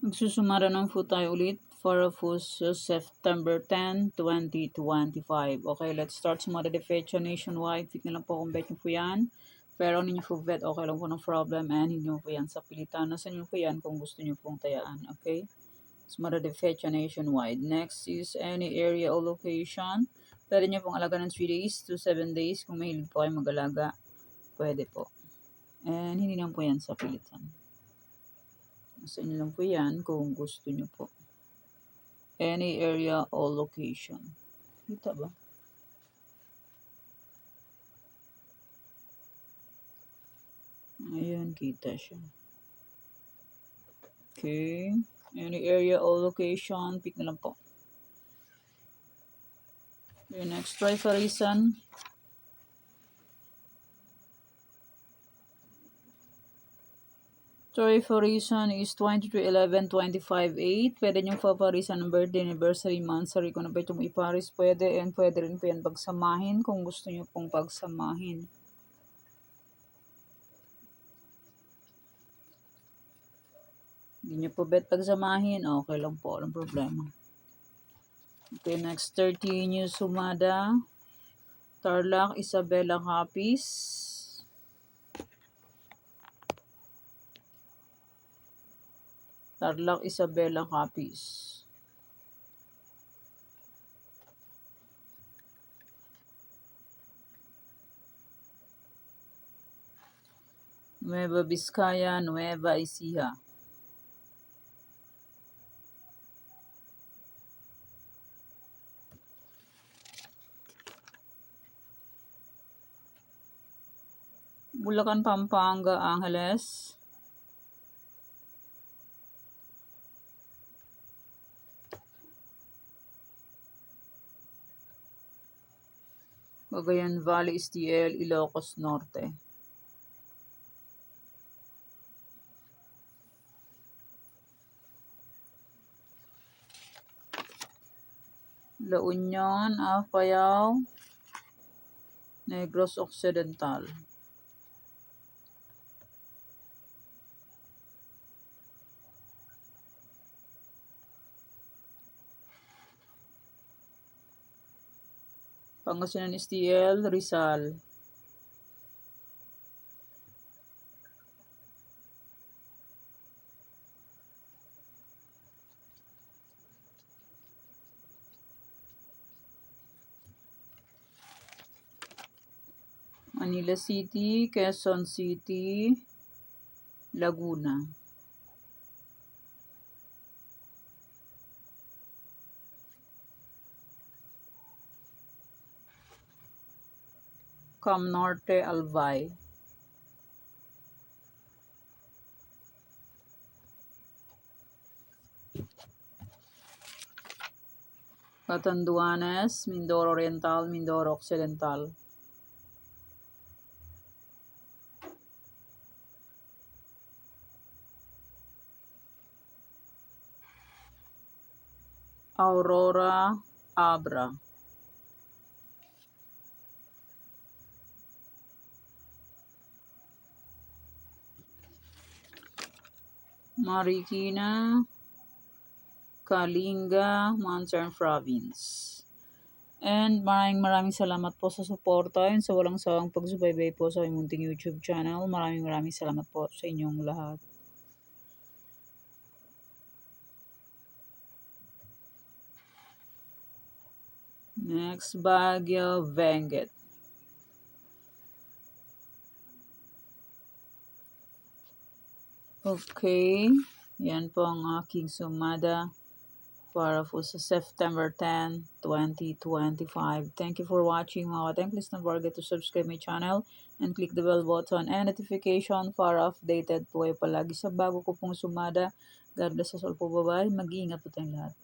Magsusumara ng po tayo ulit for September 10, 2025. Okay, let's start sumara de fecha nationwide. Pick na lang po kung bet nyo po yan. Pero ninyo po bet, okay lang po ng problem and hindi nyo po yan sa pilitan. Nasa nyo po yan kung gusto nyo pong tayaan. Okay? Sumara de fecha nationwide. Next is any area or location. Pwede nyo pong alaga ng 3 days to 7 days. Kung mahilig po kayo mag-alaga, pwede po. And hindi lang po yan sa pilitan. Sa inyo lang po yan kung gusto nyo po. Any area or location. Kita ba? Ayan, kita siya. Okay. Any area or location, pick na lang po. Okay, next, try for reason. Try for reason is 23/11/25/8. Pwede nyo favorisan ng birthday, anniversary, monthsary. Kung na ba itong iparis, pwede. And pwede rin po yan pagsamahin kung gusto nyo pong pagsamahin. Hindi nyo po bet pagsamahin, okay lang po, walang problema. Okay, next 30 New Sumada, Tarlac, Isabela Capiz. Tarlac, Isabela Capiz. Nueva Vizcaya, Nueva Ecija. Bulacan, Pampanga, Angeles. Cagayan Valley, STL, Ilocos Norte. La Union, Apayao, Negros Occidental. Pangasinan, STL, Rizal. Manila City, Quezon City, Laguna. Cam Norte, Albay. Catanduanes, Mindoro Oriental, Mindoro Occidental. Aurora, Abra. Marikina, Kalinga, Monson Province. And maraming salamat po sa suporta and sa walang sawang pagsubaybay po sa aking munting YouTube channel. Maraming salamat po sa inyong lahat. Next, Baguio, Benguet. Okay, yan po ang aking sumada para po sa September 10, 2025. Thank you for watching mga katem. Please don't forget to subscribe my channel and click the bell button and notification para updated po kayo palagi sa bago ko pong sumada. God bless us all po. Bye-bye. Mag-iingat po tayong lahat.